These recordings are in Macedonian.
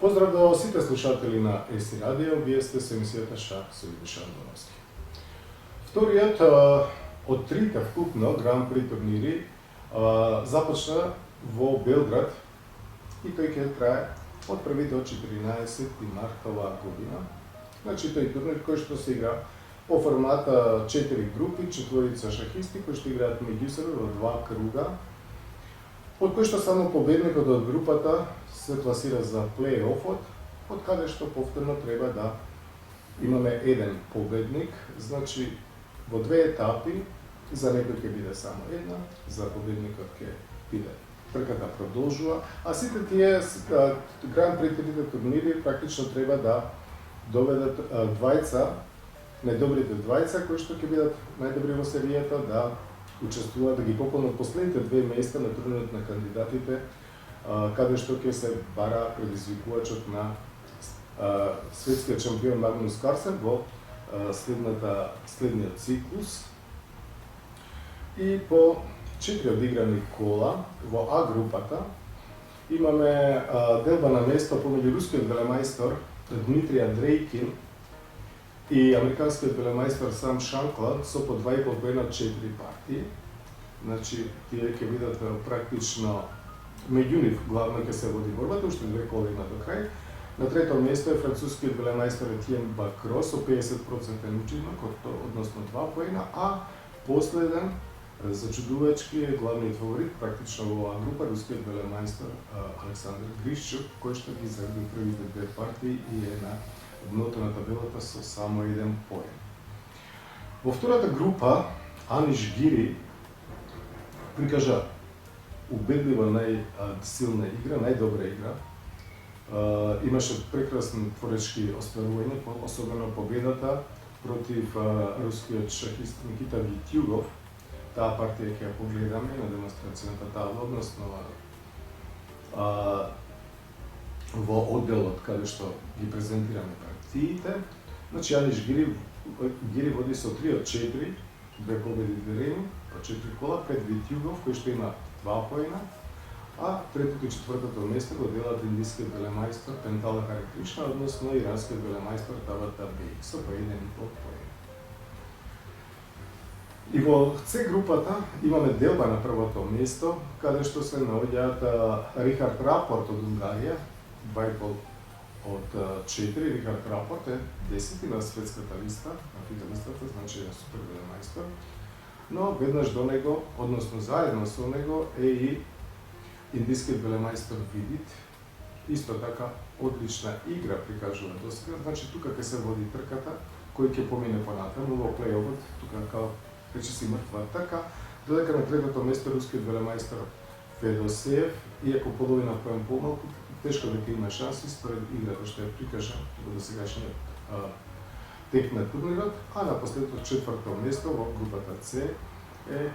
Поздрав до сите слушатели на ЕСИ Радио, вие сте со емисијата Шах со Душан Доновски. Вториот од трите вкупно Гран При турнири започна во Белград и тој ќе трае од 1 до 14 март оваа година. Значи тој турнир кој што се игра по формата 4 групи, 4 шахисти кои што играат меѓу себе во 2 круга, од кој што само победникот од групата се класира за плей-офот, од каде што повторно треба да имаме еден победник, значи во 2 етапи, за некој ќе биде само една, за победникот ќе биде трката продолжува, а сите тие Гран При турнири практично треба да доведат двајца, најдобрите двајца кои што ќе бидат најдобри во серијата да учествуваат, да ги пополнат последните 2 места на турнирот на кандидатите, каде што ќе се бара предизвикувачот на светскиот шампион Магнус Карсен во следниот циклус. И по 4 одиграни кола во А групата имаме делба на место помеѓу рускиот велемајстор Дмитрий Андрейкин и американскиот велемајстор Сам Шанклад со по 2,5 поена 4 партии. Значи, тие ќе бидат практично меѓу нив главно ќе се води борбата, уште 2 кола има до крај. На трето место е францускиот велемајстор Етиен Бакро со 50% учинок, односно 2 поена, а последен зачудувачки е главниот фаворит практично во оваа група, рускиот велемајстор Александр Гришчук, кој што ги загуби првите 2 партии и е на дното на табелата со само 1 поен. Во втората група Аниш Гири прикажа убедлива најсилна игра, најдобра игра. Имаше прекрасни творечки остварувања, особено победата против рускиот шахист Никита Витјугов. Таа партија ќе ја погледаме на демонстрацијната табла, односно во одделот каде што ги презентираме партиите. Значи Аниш Гири води со 3 од 4, 2 победи, 2 реми, по 4 кола пред Витјугов кој што има 2 поена, а третото и четвртото место го делат индискиот велемајстор Пентала Харикришна, односно иранскиот велемајстор Табата Бејк со по 1,5 поена. И во С групата имаме делба на првото место, каде што се наоѓаат Рихард Рапорт од Унгарија, 2,5 од 4. Рихард Рапорт е 10 на светската листа, на FIDE листата, значи е супер велемајстор. Но веднаш до него, односно заедно со него, е и индискиот велемајстор Видит. Исто така одлична игра прикажува досега, значи тука ќе се води трката, кој ќе помине понатаму во плей-офот, тука као рече си мртва трка, додека на третото место рускиот велемајстор Федосеев, иако половина поен помалку, тешко дека има шанси според играта што ја прикажа во досегашниот тек на турнирот, а на последното четврто место во групата С е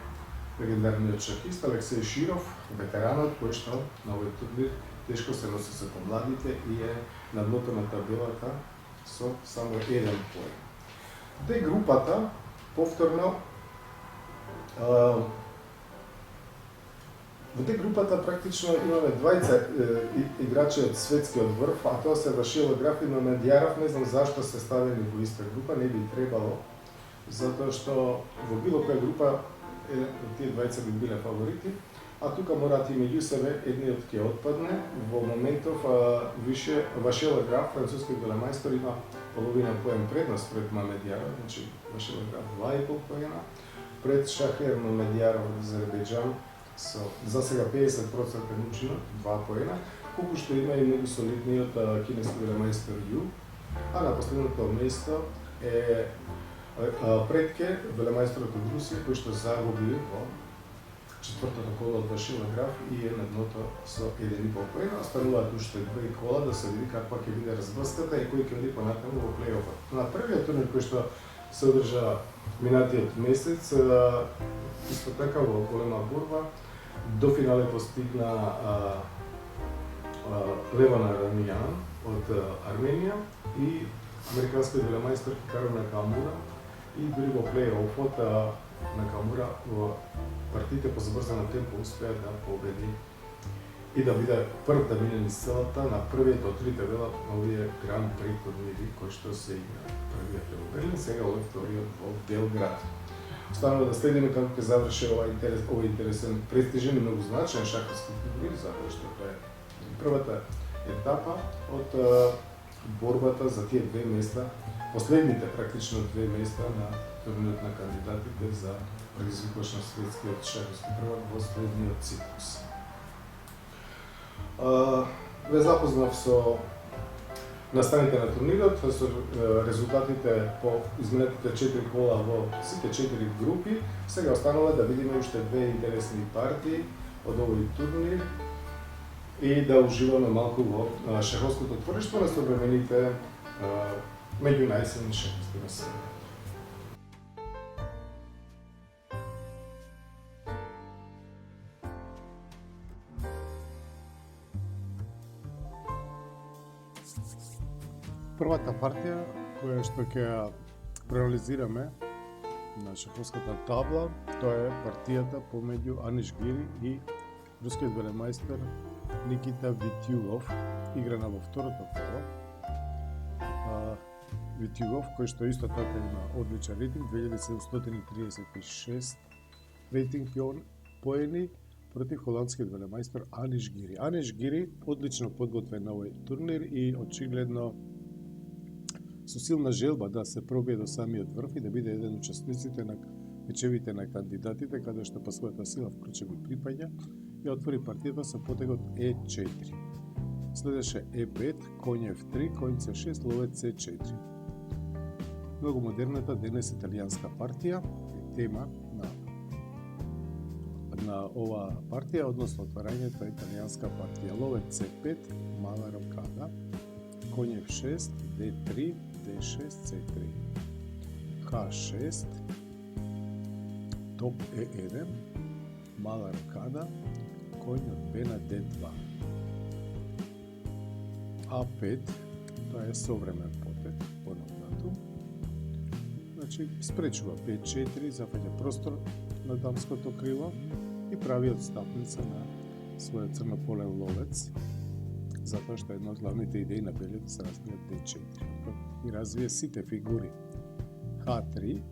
легендарниот шахист Алексеј Широв, ветеранот кој што на овој турнир тешко се носи со помладите и е на дното на табелата со само 1 поен. Д групата повторно во Д групата практично имаме двајца играчи од светскиот врв, а тоа се Вашило Граф и Мамедјаров. Не знам зашто се ставени во иста група, не би требало, затоа што во било која група тие двајца би биле фаворити, а тука мораат и меѓу себе едниот ќе отпадне. Во моментов више Вашило Граф, францускиот велемајстор, има половина поен предност пред Мамедјаров, значи Вашило Граф 2,5 поена, пред Шахер Мамедјаров од Азербејџан со за сега 50% учинок, 2 поена, колку што има и многу солидниот кинески велемајстор Ю, а на последното место е предке велемајсторот од Русија, кој што загуби во четвртото коло од Вашило Граф и е на дното со 1,5 поена. Остануваат уште 2 кола да се види каква ќе биде разбрската и кој ќе биде понатаму во плей-офот. На првиот турнир кој што се одржа минатиот месец, исто така во голема борба, до финале постигна Леван Арамијан од Арменија и американскиот велемајстор Хикаро Накамура, и дури во плей-офот Накамура во партиите по забрзано темпо успеа да победи и да биде прв да мине низ целата на првиот од трите велат на овие Гран При турнири кои што се игра. Првиот е во Берлин, сега овој вториот во Белград. Останува да следиме како ќе заврши овој интересен, престижен и многу значаен шаховски турнир, затоа што тоа е првата етапа од борбата за тие две места, последните практично две места на турнирот на кандидатите за предизвикувач на светскиот шаховски првак во следниот циклус. Ве запознав со настаните на турнирот, со резултатите по изминатите 4 кола во сите 4 групи. Сега останува да видиме уште две интересни партии од овој турнир и да уживаме малку во шаховското творештво на современите меѓу најсилни шахисти на светот. Првата партија која што ќе ја проанализираме на шаховската табла, тоа е партијата помеѓу Аниш Гири и рускиот велемајстор Никита Витјугов, играна во второто коло. Витјугов, кој што исто така има одличен рейтинг, 2736 рейтинг поени против холандскиот велемајстор Аниш Гири. Аниш Гири одлично подготвен на овој турнир и очигледно со силна желба да се пробие до самиот врв и да биде еден учесниците на мечевите на кандидатите, каде што по својата сила вклучено припаѓа и отвори партијата со потегот E4. Следеше E5, коњ F3, коњ C6, ловец C4. Многу модерната денес италијанска партија е тема на оваа партија, односно отварањето е италијанска партија. Ловец C5, мала рокада, коњ F6, D3, D6, C3, H6, топ E1, мала рокада, коњ од B на D2. A5, тоа е современ потек, понатату. Значи, спречува B4, зафаќа простор на дамското крило и прави отстапница на својот црнополен ловец, затоа што една од главните идеи на белиот да се развијат D4 и развие сите фигури. H3,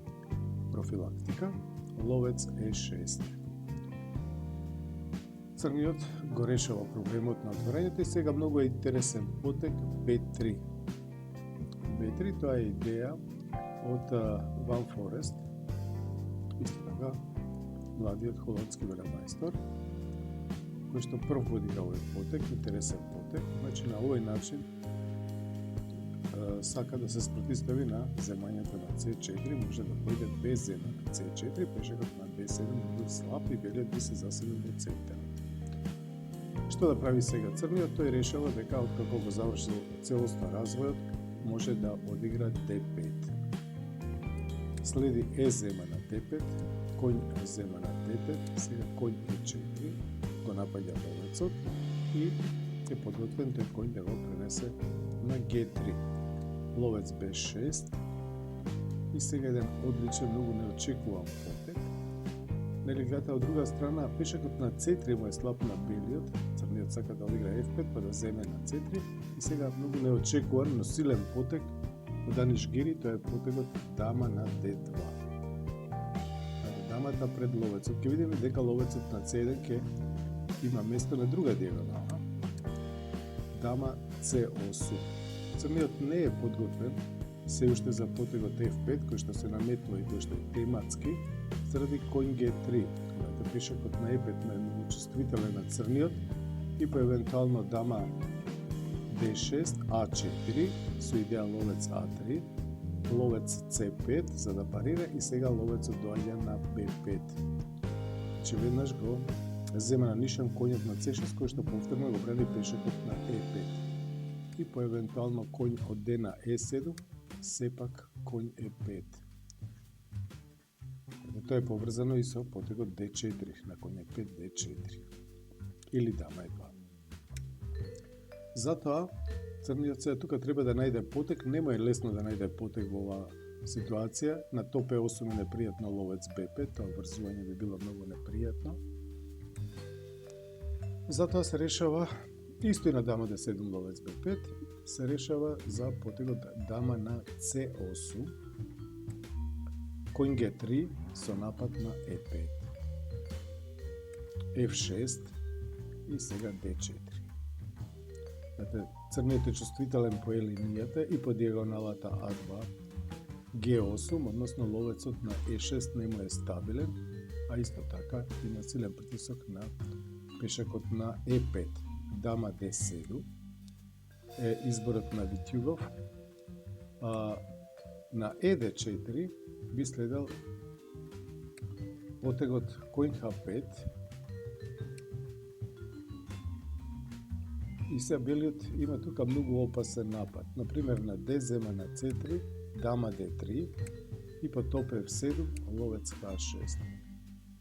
профилактика, ловец E6. Црниот го решава проблемот на отворањето и сега многу е интересен потек B3. B3 тоа е идеја од Ван Форест, исто така младиот холандски велемајстор, кој што прв водига овој потек, интересен потек, значи на овој начин сака да се спротистави на земањето на C4, може да појде без зема на C4, пешекот на B7 бил слаб и белиот би се заселил во центарот. Што да прави сега црниот? Тој решава дека откако го завршил целосно развојот, може да одигра D5. Следи E зема на D5, коњ зема на D5, сега коњ E4, го напаѓа ловецот и е подготвен тој коњ да го пренесе на G3. Ловец B6 и сега еден одличен, многу неочекуван потек. Нели гледате од друга страна, пешакот на C3 му е слаб на белиот, црниот сака да одигра F5 па да земе на C3 и сега многу неочекуван, но силен потек од Аниш Гири, тоа е потекот дама на D2. Дамата пред ловецот. Ќе видиме дека ловецот на C1 ќе има место на друга диагонала. Дама C8. Црниот не е подготвен се уште за потегот F5, кој што се наметнува и кој што е тематски, заради коњ G3. Знаете, пешакот на E5 е многу чувствителен на црниот и по евентуално дама D6, A4, со идеја ловец A3, ловец C5 за да парира и сега ловецот доаѓа на B5. Че веднаш го зема на нишан коњот на C6, кој што повторно го брани пешакот на E5. И по евентуално коњ од D на E7, сепак коњ E5. Тоа е поврзано и со потегот D4, на коњ E5, D4. Или дама E2. Затоа, црниот сега тука треба да најде потек, нема е лесно да најде потек во оваа ситуација. На топ E8 е непријатно ловец B5, тоа врзување би било многу непријатно. Затоа се решава исто и на дама d7 ловец b5 се решава за потегот дама на c8, конј g3 со напад на e5, f6 и сега d4. Црниот е чувствителен по линијата и по диагоналата a2, g8, односно ловецот на e6 нему е стабилен, а исто така има силен притисок на пешакот на e5. Дама d7 е изборот на Витјугов. На ед4 би следел потегот коњ h5 и се белиот има тука многу опасен напад. Например на d зема на c3, дама d3 и по топ f7 ловец h6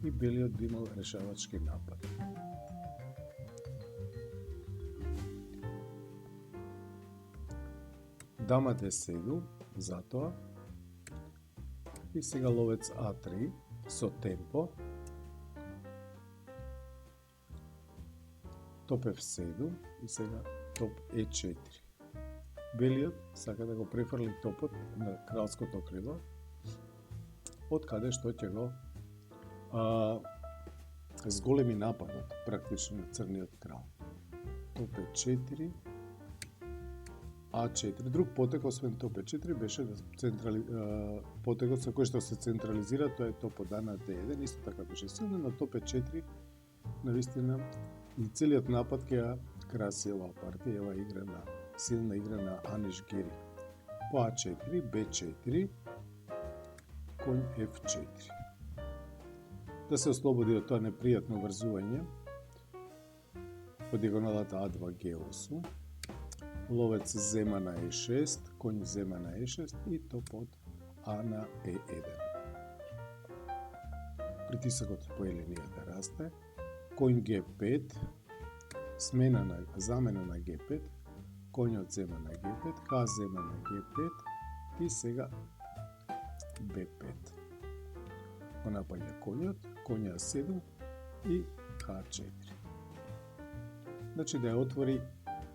и белиот би имал решавачки напад. Дама d7 затоа и сега ловец a3 со темпо, топ f7 и сега топ e4. Белиот сака да го префрли топот на кралското крило, од каде што ќе го зголеми нападот практично на црниот крал. Топ e4, a4. Друг потек освен топ e4 беше потекот со кој што се централизира, тоа е топот на d1, исто така беше силно, но топ e4 навистина и целиот напад ќе ја краси оваа партија, ова игра на силна игра на Аниш Гери. По a4, b4, конј f4. Да се ослободи од тоа непријатно врзување по диагоналата a2, g8, ловец зема на e6, конј зема на e6 и топот а на e1. Притисокот по линијата расте, конј g5, замена на g5, конјот зема на g5, к зема на g5 и сега b5. Го напаѓа конјот, конја 7 и h4. Значи да ја отвори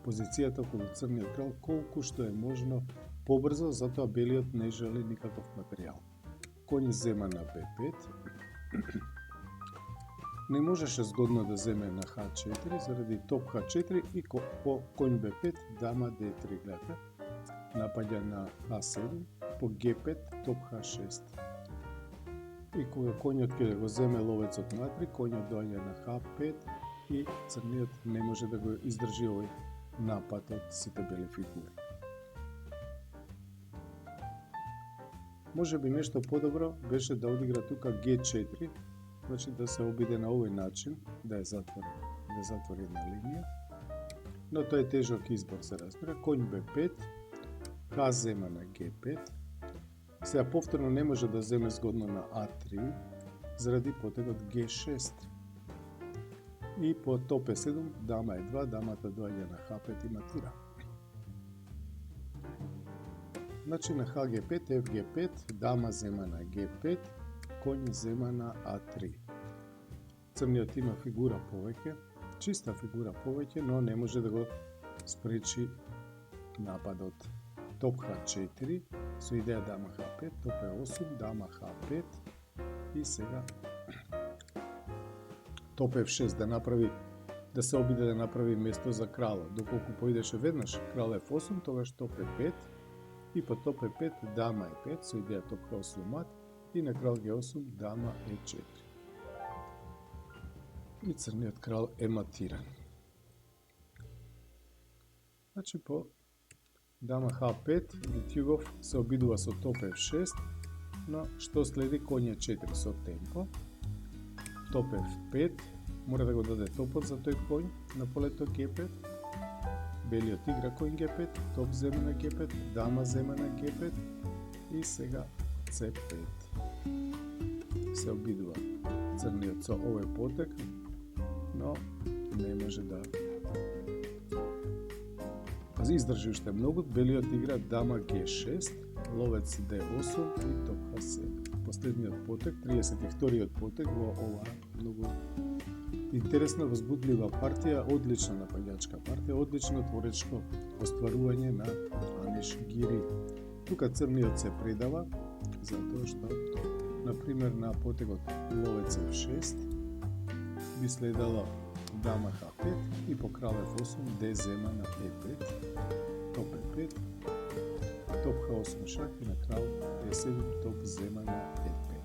позицијата околу црниот крал колку што е можно побрзо, затоа белиот не жели никаков материјал. Конј зема на b5. Не можеше згодно да земе на h4 заради топ h4 и по конј b5 дама d3, гледате. Напаѓа на h7 по g5 топ h6. И кога конјот ќе го земе ловецот на a3, конјот доаѓа на h5 и црниот не може да го издржи овој напад од сите бели фигури. Може би нешто подобро беше да одигра тука g4, значи да се обиде на овој начин, да ја затвори една линија, но тоа е тежок избор, се разбира. Конј b5, к зема на g5, сега повторно не може да земе згодно на a3, заради потегот g6. И по топ e7, дама e2, дамата доаѓа на h5 и матира. Значи на hg5, fg5, дама зема на g5, конј зема на a3. Црниот има фигура повеќе, чиста фигура повеќе, но не може да го спречи нападот. Топ h4, со идеја дама h5, топ e8, дама h5 и сега топ f6 да се обиде да направи место за кралот. Доколку поидеше веднаш крал f8, тогаш топ e5 и по топ e5 дама e5 со идеја топ h8 мат и на крал g8 дама e4. И црниот крал е матиран. Значи по дама h5 Витјугов се обидува со топ f6, но што следи конј e4 со темпо. Топ f5, мора да го даде топот за тој конј на полето g5. Белиот игра конј g5, топ зема на g5, дама зема на g5 и сега c5. Се обидува црниот со овој потек, но не може да издржи уште многу. Белиот игра дама g6, ловец d8 и топ h7. Последниот потек, 32-иот потек во ова многу Интересна, возбудлива партија, одлична нападачка партија, одлично творечко остварување на Аниш Гири. Тука црниот се предава, затоа што, например, на потегот ловец F6 би следала дама H5 и по крал F8 Д зема на E5, топ E5, топ H8 шах и на крал D7 топ зема на E5.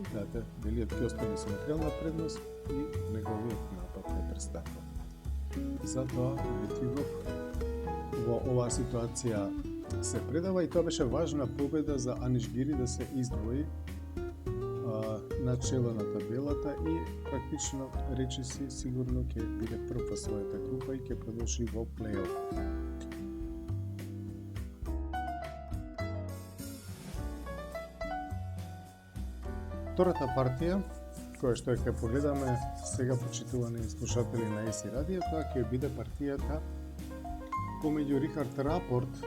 Гледате, белиот ќе остане со материјална предност и неговиот напад не престапа. Затоа Литвинов во оваа ситуација се предава и тоа беше важна победа за Аниш Гири да се издвои на чело на табелата и практично речиси сигурно ќе биде прв во својата група и ќе продолжи во плей-оф. Втората партија, која што ќе погледаме сега, почитувани слушатели на ЕСИ Радио, тоа ќе биде партијата помеѓу Рихард Рапорт,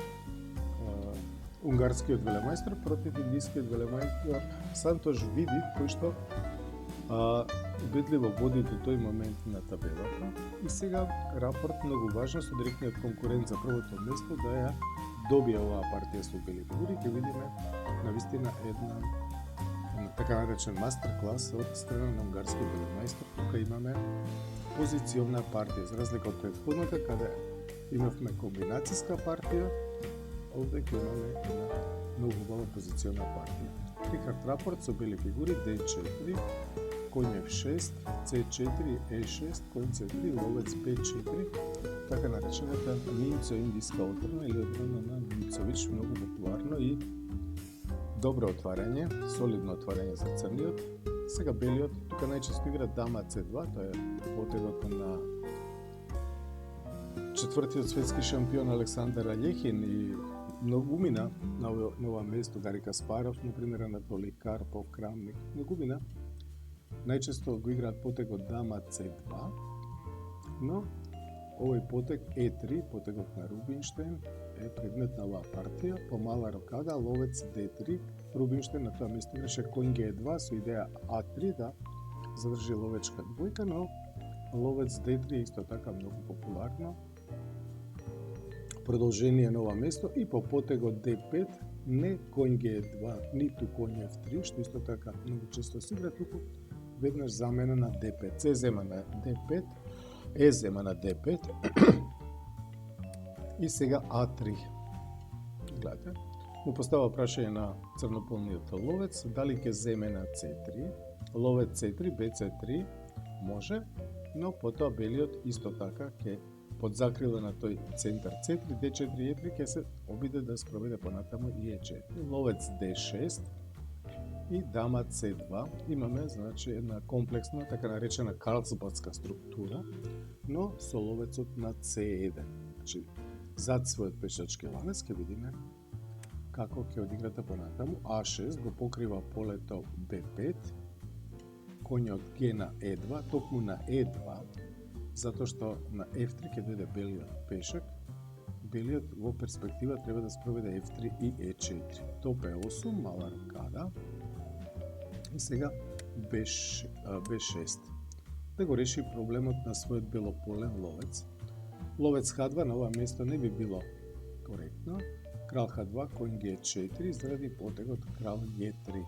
унгарскиот велемајстор, против индискиот велемајстор Сантош Видит, кој што убедливо води до тој момент на табелата. И сега Рапорт многу важно со директниот конкурент за првото место да ја добие оваа партија со бели фигури. Ќе видиме навистина една така наречен мастер-клас од страна на унгарскиот велемајстор. Тука имаме позиционна партија, за разлика од претходната, каде имавме комбинацијска партија, овде ќе имаме една многу убава позиционна партија. Рихард Рапорт со бели фигури D4, конј F6, C4, E6, конј C3, ловец B4, така наречената Минцо-индиска отбрана или отбрана на Минцович, многу популарно и добро отварање, солидно отварање за црниот. Сега белиот, тука најчесто игра дама C2, тоа е потегот на четвртиот светски шампион Александар Алехин и многумина на ова место, Гари Каспаров, например, Анатолий Карпов, Крамник, многумина најчесто го играат потегот дама C2, но овој потег E3, потегот на Рубинштейн, е предмет на оваа партија. По мала рокада, ловец D3, Рубинштейн на тоа место играше конј G2 со идеја A3 да задржи ловечка двојка, но ловец D3 е исто така многу популарно продолжение на ова место и по потегот D5 не конј G2, ниту конј F3, што исто така многу често се игра, туку веднаш замена на D5, C зема на D5, E зема на D5 и сега A3. Гледате, му постава прашање на црнополниот ловец, дали ќе земе на C3, ловец C3, BC3, може, но потоа белиот исто така ќе под закрила на тој центар C3, D4, E3 ќе се обиде да спроведе понатаму и E4. Ловец D6 и дама C2. Имаме, значи, една комплексна, така наречена карлсбадска структура, но со ловецот на C1. Значи, зад својот пешачки ланец ќе видиме како ќе одиграте понатаму. A6 го покрива полето B5, конјот G на E2, токму на E2, затоа што на F3 ќе дојде белиот пешак. Белиот во перспектива треба да спроведе F3 и E4. Топ E8, мала рокада. И сега B6. Да го реши проблемот на својот белополен ловец. Ловец H2 на ова место не би било коректно. Крал H2, конј G4, заради потегот крал G3.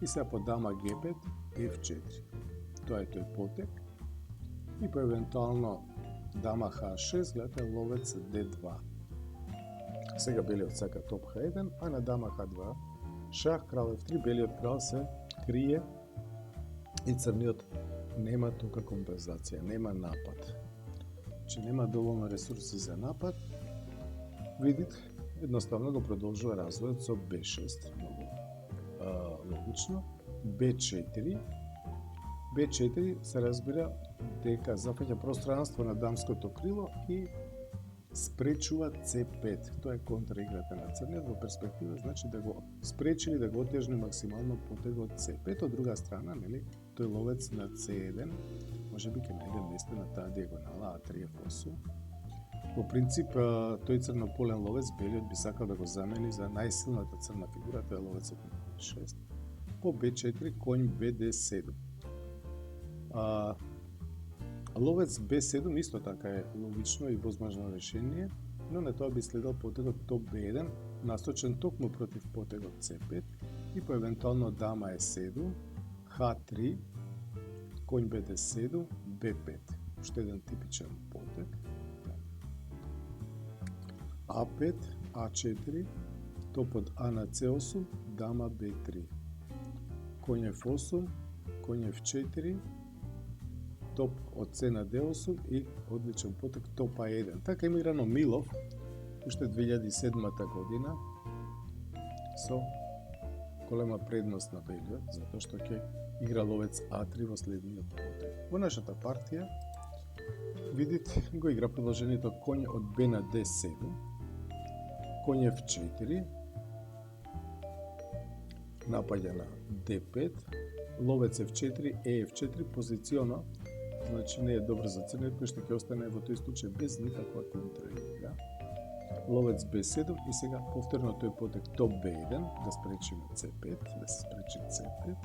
И сега по дама G5, F4. Тоа е тој потег. И по евентуално дама H6, гледате ловец D2. Сега белиот сака топ H1, а на дама H2 шах, крал F3, белиот крал се крие и црниот нема тука компензација, нема напад. Че нема доволно ресурси за напад. Видите, едноставно го продолжува развојот со B6, многу логично. B4. B4 се разбира дека зафаќа пространство на дамското крило и спречува C5. Тоа е контраиграта на црниот во перспектива, значи да го спречи или да го отежни максимално потегот C5. Од друга страна, нели, тој ловец на C1 можеби ќе најде место на таа диагонала A3 F8. По принцип, тој црнополен ловец белиот би сакал да го замени за најсилната црна фигура, тоа е ловецот на 6. По B4 конј BD7. Ловец B7 исто така е логично и возможно решение, но на тоа би следал потегот топ B1, насочен токму против потегот C5 и по евентуално дама E7, H3, конј BD7, B5. Уште еден типичен потег. A5, A4, топ од А на C8, дама B3. Конј F8, конј F4, топ од С на D8 и одличен потег топ А1. Така има играно Милов уште 2007 година со голема предност на белиот, затоа што ќе игра ловец А3 во следниот потег. Во нашата партија видите го игра продолжението конј од Б на D7, конј F4, напаѓа на D5, ловец F4, F4 позиционо, значи не е добро за црниот кој што ќе остане во тој случај без никаква контраигра. Ловец B7 и сега повторно тој потег топ B1 да спречиме C5, да се спречи C5.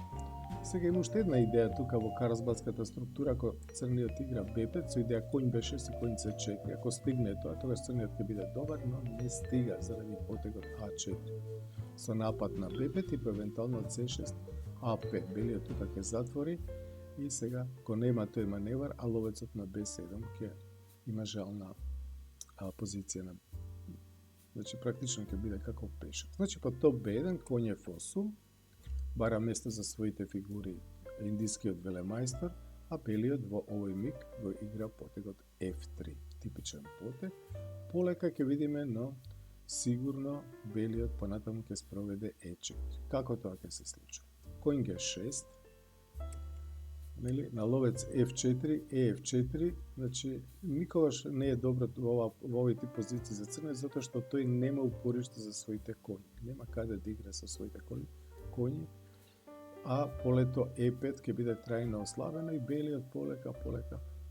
Сега има уште една идеја тука во карсбадската структура, ако црниот игра B5 со идеја конј B6 и конј C4. Ако стигне тоа, тогаш црниот ќе биде добар, но не стига заради потегот А4. Со напад на B5 и по евентуално C6, А5. Белиот тука ќе затвори и сега го нема тој маневар, а ловецот на B7 ќе има жална позиција на, значи практично ќе биде како пешак. Значи по топ B1 конј F8 бара место за своите фигури индискиот велемајстор, а белиот во овој миг го игра потегот F3. Типичен потег. Полека ќе видиме, но сигурно белиот понатаму ќе спроведе E4. Како тоа ќе се случи? Конј G6, нели, на ловец F4, F4, значи никогаш не е добро во овој тип позиции за црниот, затоа што тој нема упориште за своите коњи. Нема каде да игра со своите коњи, а полето E5 ќе биде трајно ослабено и белиот полека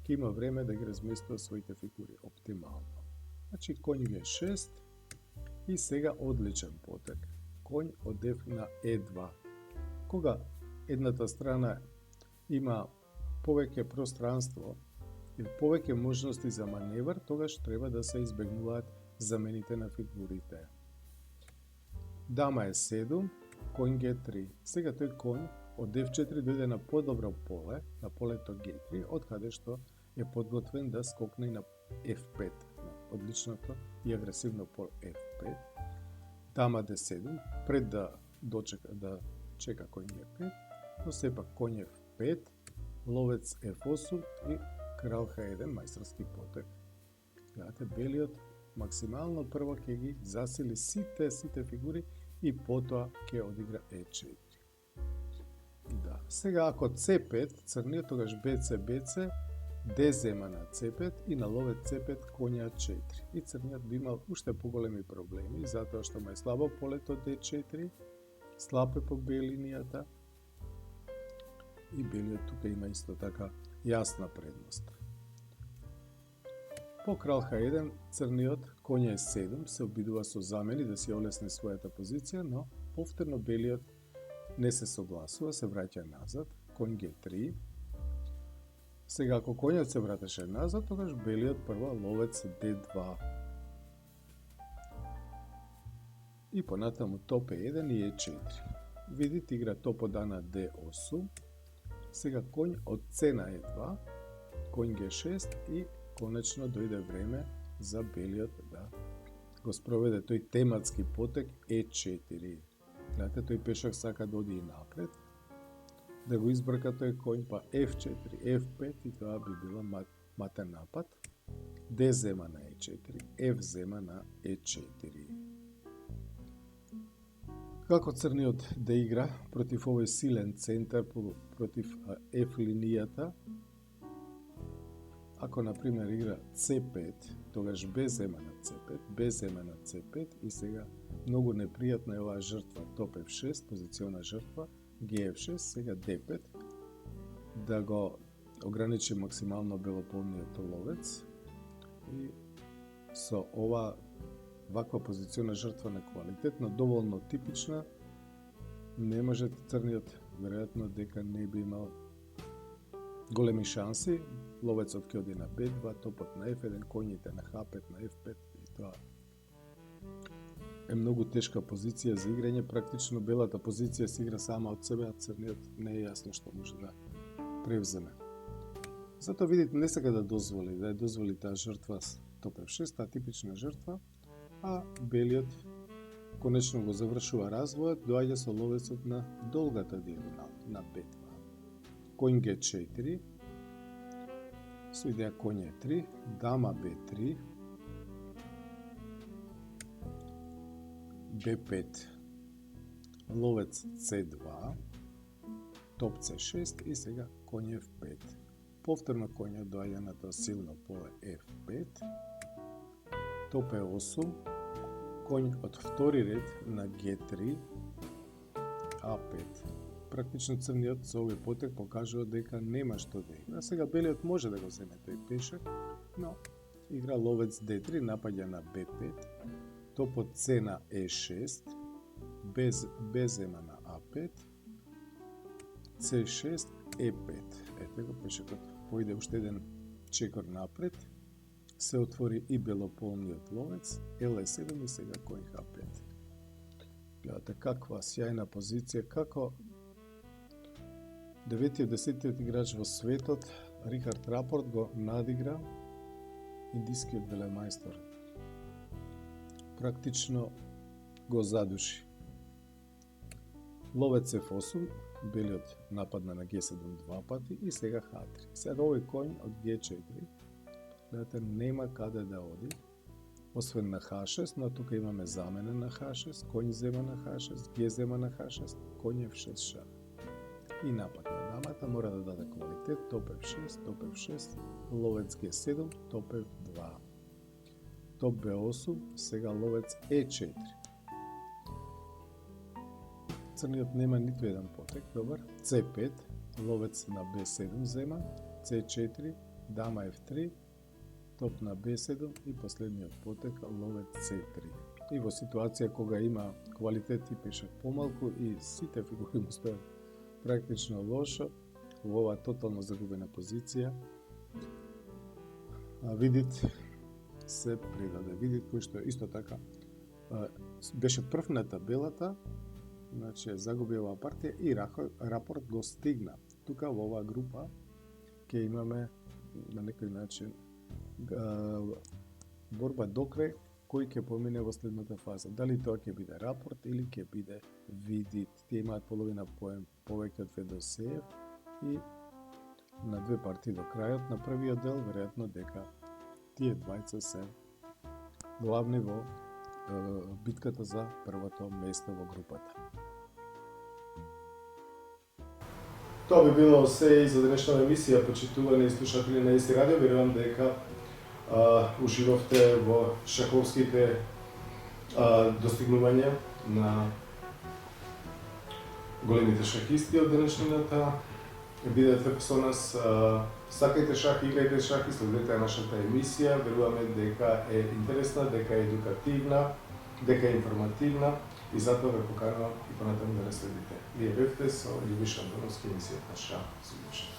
ќе има време да ги разместува своите фигури оптимално. Значи конј G6 и сега одличен потег. Конј од F на E2. Кога едната страна има повеќе пространство и повеќе можности за маневар, тогаш треба да се избегнуваат замените на фигурите. Дама E7, конј G3. Сега тој конј од F4 дојде на подобро поле, на полето G3, од каде што е подготвен да скокне на F5, на одличното и агресивно поле F5. Дама D7, пред да чека конј G5, но сепак конј F5, ловец F8 и крал H1, мајсторски потег. Гледате, белиот максимално прво ќе ги засили сите фигури и потоа ќе одигра E4. Да. Сега ако C5, црниот тогаш BC, D зема на C5 и на ловец C5 конја 4. И црниот би имал уште поголеми проблеми, затоа што му е слабо полето D4, слаб е по B линијата и белиот тука има исто така јасна предност. По крал H1, црниот конја 7 се обидува со замени да си олесни својата позиција, но повторно белиот не се согласува, се враќа назад, конј G3. Сега ако конјот се вратеше назад, тогаш белиот прво ловец D2. И понатаму топ E1 и E4. Видите, игра топ од А на D8. Сега конј од С на E2, конј G6 и конечно дојде време за белиот да го спроведе тој тематски потег E4. Гледате, тој пешак сака да оди и напред, да го избрка тој конј, па F4, F5 и тоа би било матен напад. D зема на E4, F зема на E4. Како црниот да игра против овој силен центар, против F линијата? Ако, например, игра C5, тогаш Б зема на C5, Б зема на C5 и сега многу непријатна е оваа жртва, топ F6, позициона жртва, G-F6, сега D5, да го ограничи максимално белополниот ловец и со ваква позициона жртва на квалитетно, доволно типична, не може црниот, веројатно дека не би имал големи шанси, ловецот ќе оди на B2, топот на F1, коњите на H5, на F5 и тоа е многу тешка позиција за играње, практично белата позиција се игра сама од себе, а црниот не е јасно што може да превземе. Затоа видите не сака да ја дозволи таа жртва топ F6, таа типична жртва, а белиот конечно го завршува развојот, доаѓа со ловецот на долгата диагонала, на B2. Коњ G4, со идеја коњ E3, дама B3, B5, ловец C2, топ C6 и сега коњ F5. Повторно коњот доаѓа на тоа силно поле F5, топ E8, коњ од втори ред на G3, A5. Практично црниот со овој потек покажува дека нема што да игра. Сега белиот може да го земе тој пешак, но игра ловец D3, напаѓа на B5, топот C на E6, без зема на A5, C6, E5. Ете го пешакот поиде уште еден чекор напред, се отвори и белополниот ловец, L7 и сега коњ H5. Гледате каква сјајна позиција, како 9-10 играч во светот, Рихард Рапорт го надигра индискиот велемајстор. Практично го задуши. Ловец F8, белиот нападна на G7 два пати и сега H3. Сега овој коњ од G4, гледате, нема каде да оди, освен на H6, но тука имаме замена на H6, коњ зема на H6, G зема на H6, коњ F6 шах. И напад на дамата мора да даде квалитет, топ F6, ловец G7, топ F2. Топ B8, сега ловец E4. Црниот нема ниту еден потек, добар. C5, ловец на B7 зема, C4, дама F3, топ на B7 и последниот потек ловец C3. И во ситуација кога има квалитет и пешак помалку и сите фигури му стојат практично лошо, во оваа тотално загубена позиција, Видит се придаде. Видит кој што исто така беше прв на табелата, значи загуби оваа партија и Рапорт го стигна. Тука во оваа група ќе имаме на некој начин борба до крај кој ќе помине во следната фаза. Дали тоа ќе биде Рапорт или ќе биде Видит. Тие имаат половина поен повеќе од Федосеев и на две партии до крајот на првиот дел веројатно дека тие двајца се главни во битката за првото место во групата. Тоа би било се и за денешната емисија, почитувани слушатели на ЕС радио. Верувам дека уживавте во шаховските достигнувања на големите шахисти од денешнината. Бидете со нас, сакајте шах, играјте шах и следете нашата емисија. Веруваме дека е интересна, дека е едукативна, дека е информативна и затоа ве поканувам и понатаму да не следите. Вие бевте со Љубиша Антоновски емисијата Шах со Љубиша.